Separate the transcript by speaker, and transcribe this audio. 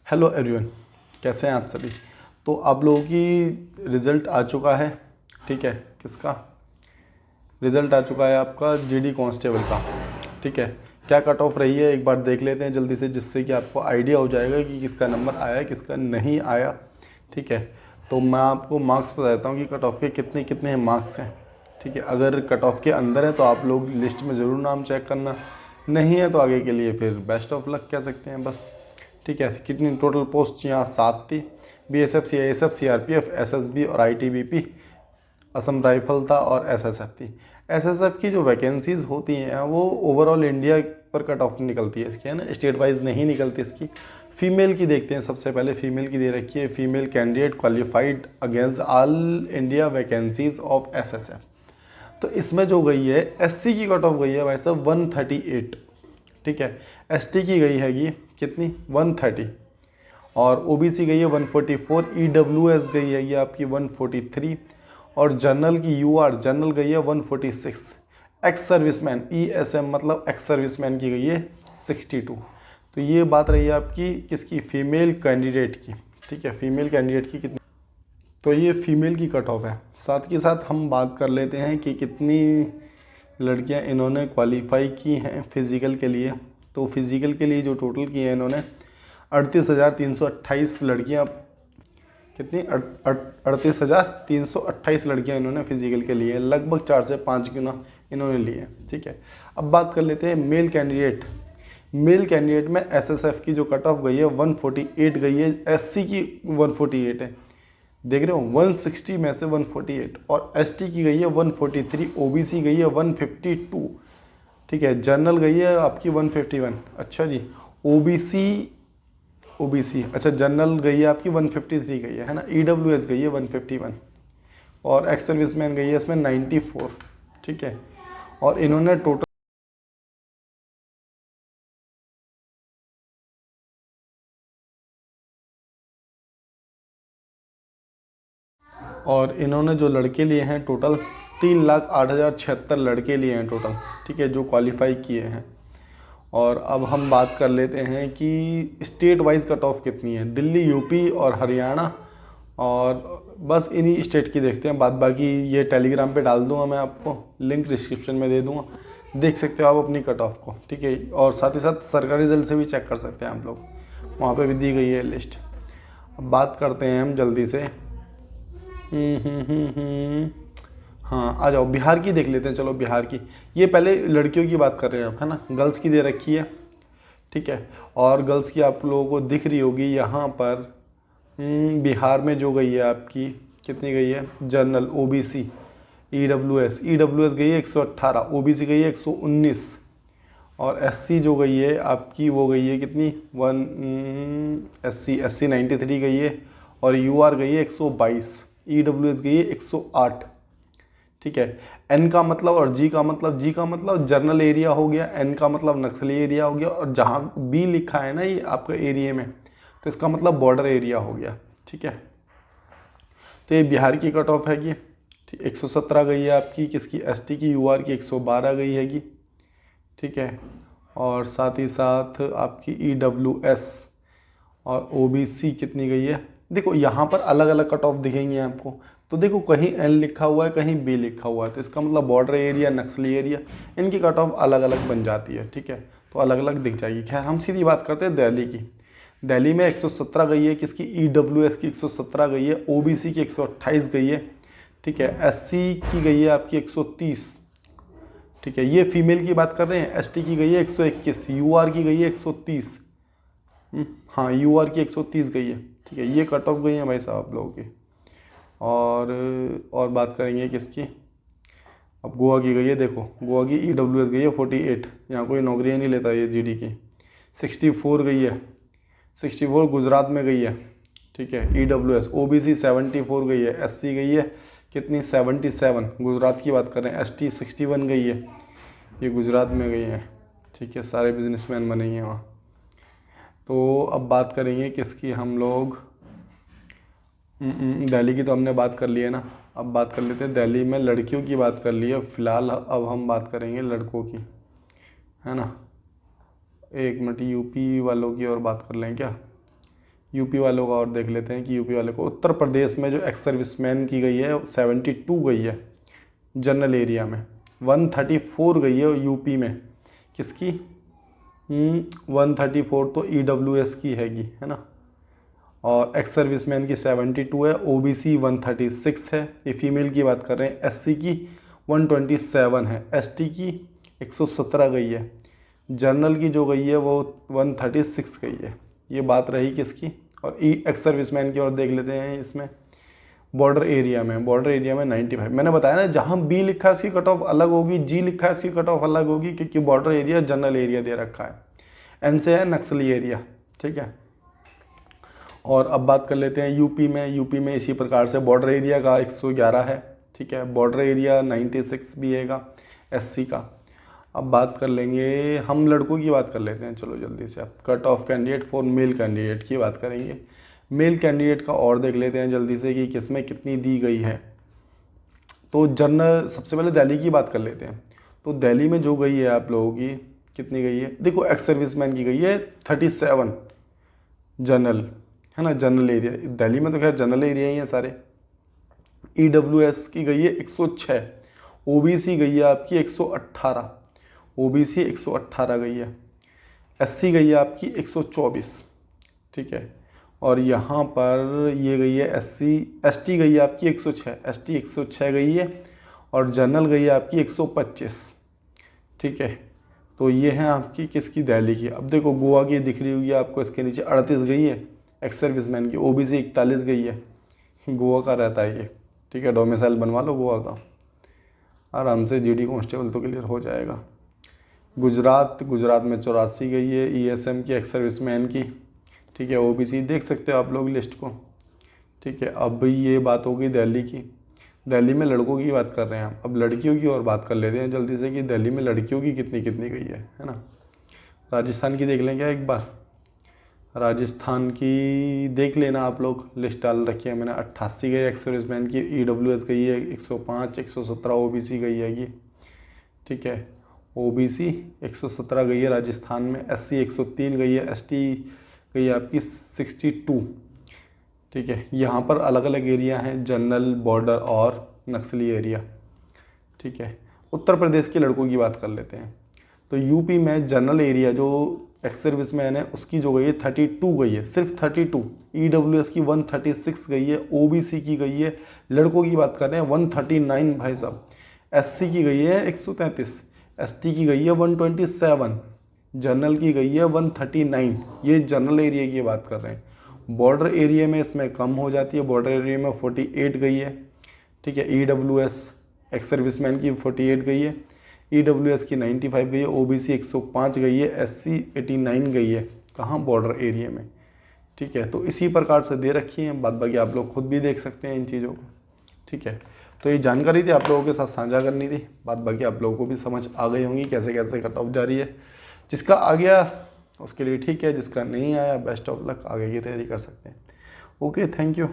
Speaker 1: Hello everyone, कैसे हैं आप सभी। तो आप लोगों की रिज़ल्ट आ चुका है। ठीक है, किसका रिज़ल्ट आ चुका है? आपका जीडी कांस्टेबल का। ठीक है, क्या कट ऑफ रही है एक बार देख लेते हैं जल्दी से, जिससे कि आपको आइडिया हो जाएगा कि किसका नंबर आया किसका नहीं आया। ठीक है, तो मैं आपको मार्क्स बता देता हूँ कि कट ऑफ के कितने कितने मार्क्स हैं। ठीक है, अगर कट ऑफ के अंदर है तो आप लोग लिस्ट में ज़रूर नाम चेक करना, नहीं है तो आगे के लिए फिर बेस्ट ऑफ लक कह सकते हैं बस। ठीक है, कितनी टोटल पोस्ट यहाँ 7 थी। बीएसएफ, सीआईएसएफ, सीआरपीएफ, एसएसबी और आईटीबीपी, असम राइफल था और एसएसएफ थी। एसएसएफ की जो वैकेंसीज़ होती हैं वो ओवरऑल इंडिया पर कट ऑफ निकलती है इसकी, है ना, स्टेट वाइज नहीं निकलती इसकी। फीमेल की देखते हैं, सबसे पहले फीमेल की दे रखी है, female candidate qualified against all India vacancies of SSF. तो इसमें जो गई है एससी की कट ऑफ गई है भाई साहब 138। ठीक है, एसटी की गई हैगी कितनी 130, और ओबीसी गई है 144, ईडब्ल्यूएस गई है ये आपकी 143, और जनरल की यूआर जनरल गई है 146। एक्स सर्विसमैन ईएसएम मतलब एक्स सर्विसमैन की गई है 62। तो ये बात रही है आपकी किसकी, फीमेल कैंडिडेट की। ठीक है, फीमेल कैंडिडेट की कितनी, तो ये फीमेल की कट ऑफ है। साथ के साथ हम बात कर लेते हैं कि कितनी लड़कियां इन्होंने क्वालिफाई की हैं फिज़िकल के लिए। तो फिज़िकल के लिए जो टोटल की है इन्होंने 38,328 लड़कियां, कितनी 38,328 लड़कियां इन्होंने फिज़िकल के लिए, लगभग 4 से 5 गुना इन्होंने लिए। ठीक है, अब बात कर लेते हैं मेल कैंडिडेट। मेल कैंडिडेट में एसएसएफ की जो कट ऑफ गई है 148 गई है, एससी की 148 है, देख रहे हो 160 में से 148, और एसटी की गई है 143, ओबीसी गई है 152। ठीक है, जनरल गई है आपकी 151। अच्छा जी, ओबीसी अच्छा जनरल गई है आपकी 153 गई है ना, ईडब्ल्यूएस गई है 151, और एक्स सर्विसमैन गई है इसमें 94। ठीक है, और इन्होंने टोटल जो लड़के लिए हैं टोटल 3,08,076 लड़के लिए हैं टोटल। ठीक है, जो क्वालिफाई किए हैं। और अब हम बात कर लेते हैं कि स्टेट वाइज कट ऑफ कितनी है, दिल्ली, यूपी और हरियाणा, और बस इन्हीं स्टेट की देखते हैं। बाद बाकी ये टेलीग्राम पे डाल दूंगा मैं, आपको लिंक डिस्क्रिप्शन में दे दूंगा, देख सकते हो आप अपनी कट ऑफ को। ठीक है, और साथ ही साथ सरकारी रिजल्ट से भी चेक कर सकते हैं आप लोग, वहाँ पे भी दी गई है लिस्ट। अब बात करते हैं हम जल्दी से। हाँ, आ जाओ बिहार की देख लेते हैं। चलो बिहार की, ये पहले लड़कियों की बात कर रहे हैं आप, है ना, गर्ल्स की दे रखी है। ठीक है, और गर्ल्स की आप लोगों को दिख रही होगी यहाँ पर। बिहार में जो गई है आपकी कितनी गई है, जनरल, ओबीसी, ईडब्ल्यूएस गई है 118, ओबीसी गई है 119, और एससी जो गई है आपकी वो गई है कितनी 93 गई है, और यूआर गई है 122, ईडब्ल्यूएस गई है 108। ठीक है, एन का मतलब और जी का मतलब जर्नल एरिया हो गया, एन का मतलब नक्सली एरिया हो गया, और जहाँ बी लिखा है ना ये आपका एरिया में, तो इसका मतलब बॉर्डर एरिया हो गया। ठीक है, तो ये बिहार की कट ऑफ हैगी। ठीक, 117 गई है आपकी किसकी, एसटी की, यूआर की 112 गई हैगी। ठीक है, और साथ ही साथ आपकी ईडब्ल्यूएस और ओबीसी कितनी गई है, देखो यहाँ पर अलग अलग कट ऑफ दिखेंगे आपको। तो देखो कहीं एल लिखा हुआ है, कहीं बी लिखा हुआ है, तो इसका मतलब बॉर्डर एरिया, नक्सली एरिया, इनकी कट ऑफ अलग अलग बन जाती है। ठीक है, तो अलग अलग दिख जाएगी। खैर हम सीधी बात करते हैं दिल्ली की। दिल्ली में 117 गई है किसकी, ईडब्ल्यूएस की 117 गई है, ओबीसी की 128 गई है। ठीक है, एससी की गई है आपकी 130। ठीक है, ये फीमेल की बात कर रहे हैं। एसटी की गई है 121, यूआर की गई है 130। हाँ, यूआर की 130 गई है। ठीक है, ये कट ऑफ गई है भाई साहब आप लोगों की। और बात करेंगे किसकी, अब गोवा की गई है। देखो गोवा की ईडब्ल्यूएस गई है 48, यहाँ कोई नौकरियाँ नहीं लेता ये जीडी की। 64 गई है, 64 गुजरात में गई है। ठीक है, ईडब्ल्यूएस, ओबीसी 74 गई है, एससी गई है कितनी 77, गुजरात की बात कर रहे हैं। एसटी 61 गई है, ये गुजरात में गई है। ठीक है, सारे बिजनेसमैन बनेंगे वहाँ। तो अब बात करेंगे किसकी हम लोग, दिल्ली की तो हमने बात कर ली है ना। अब बात कर लेते हैं, दिल्ली में लड़कियों की बात कर ली है फ़िलहाल, अब हम बात करेंगे लड़कों की, है ना। एक मिनट, यूपी वालों की और बात कर लें क्या। यूपी वालों का और देख लेते हैं कि यूपी वाले को उत्तर प्रदेश में जो एक्स सर्विसमैन की गई है 72 गई है जनरल एरिया में, 134 गई है यूपी में। किसकी? 134 तो EWS की हैगी, है ना। और एक्स सर्विसमैन की 72 है, OBC 136 है, ये फीमेल की बात कर रहे हैं। SC की 127 है, ST की 117 गई है, जनरल की जो गई है वो 136 गई है। ये बात रही किसकी? और एक्स सर्विसमैन की और देख लेते हैं इसमें बॉर्डर एरिया में। बॉर्डर एरिया में 95, मैंने बताया ना जहाँ B लिखा है उसकी कट ऑफ अलग होगी, G लिखा है उसकी कट ऑफ अलग होगी, क्योंकि बॉर्डर एरिया जनरल एरिया दे रखा है। N से है नक्सली एरिया, ठीक है। और अब बात कर लेते हैं यूपी में। यूपी में इसी प्रकार से बॉर्डर एरिया का 111 है, ठीक है। बॉर्डर एरिया 96 भी हैगा SC का। अब बात कर लेंगे, हम लड़कों की बात कर लेते हैं, चलो जल्दी से। अब cut off candidate for male candidate की बात करेंगे। मेल कैंडिडेट का और देख लेते हैं जल्दी से कि किसमें कितनी दी गई है। तो जनरल, सबसे पहले दिल्ली की बात कर लेते हैं। तो दिल्ली में जो गई है आप लोगों की कितनी गई है, देखो एक्स सर्विसमैन की गई है 37 जनरल, है ना। जनरल एरिया दिल्ली में तो खैर जनरल एरिया ही है सारे। EWS की गई है 106, OBC गई है आपकी 118, OBC 118 गई है, SC गई है आपकी 124, ठीक है। और यहाँ पर ये गई है ST गई है आपकी 106, ST 106 गई है, और जनरल गई है आपकी 125, ठीक है। तो ये है आपकी किसकी? दिल्ली की। अब देखो गोवा की दिख रही होगी आपको, इसके नीचे 38 गई है एक्स सर्विसमैन की, OBC 41 गई है, गोवा का रहता है ये, ठीक है। डोमिसाइल बनवा लो गोवा का, आराम से GD कांस्टेबल तो क्लियर हो जाएगा। गुजरात में 84 गई है ESM की एक्स सर्विसमैन की, ठीक है। OBC देख सकते हो आप लोग लिस्ट को, ठीक है। अब ये बात होगी दिल्ली की। दिल्ली में लड़कों की बात कर रहे हैं हम, अब लड़कियों की और बात कर लेते हैं जल्दी से कि दिल्ली में लड़कियों की कितनी कितनी गई है ना। राजस्थान की देख लें क्या एक बार? राजस्थान की देख लेना आप लोग, लिस्ट डाल रखी है मैंने। 88 गई एक्स सर्विसमैन की, EWS गई है 105, 117 OBC गई है, ठीक है। OBC 117 गई है राजस्थान में, SC 103 गई है, ST गई है आपकी 62, ठीक है। यहाँ पर अलग अलग एरिया हैं, जनरल, बॉर्डर और नक्सली एरिया, ठीक है। उत्तर प्रदेश के लड़कों की बात कर लेते हैं। तो यूपी में जनरल एरिया जो एक्स सर्विसमैन है उसकी जो गई है 32 गई है, सिर्फ 32। EWS की 136 गई है, OBC की गई है, लड़कों की बात कर रहे हैं 139 भाई साहब, SC की गई है 133, ST की गई है 127, जनरल की गई है 139। ये जनरल एरिया की बात कर रहे हैं। बॉर्डर एरिया में इसमें कम हो जाती है, बॉर्डर एरिया में 48 गई है, ठीक है। EWS एक्स सर्विसमैन की 48 गई है, EWS की 95 गई है, OBC 105 गई है, SC 89 गई है। कहाँ? बॉर्डर एरिया में, ठीक है। तो इसी प्रकार से दे रखी है, बाद बाकी आप लोग खुद भी देख सकते हैं इन चीज़ों को, ठीक है। तो ये जानकारी थी आप लोगों के साथ साझा करनी थी, बाद बाकी आप लोगों को भी समझ आ गई होंगी कैसे कैसे कट ऑफ जा रही है। जिसका आ गया उसके लिए ठीक है, जिसका नहीं आया बेस्ट ऑफ लक, आगे की तैयारी कर सकते हैं। Okay, thank you.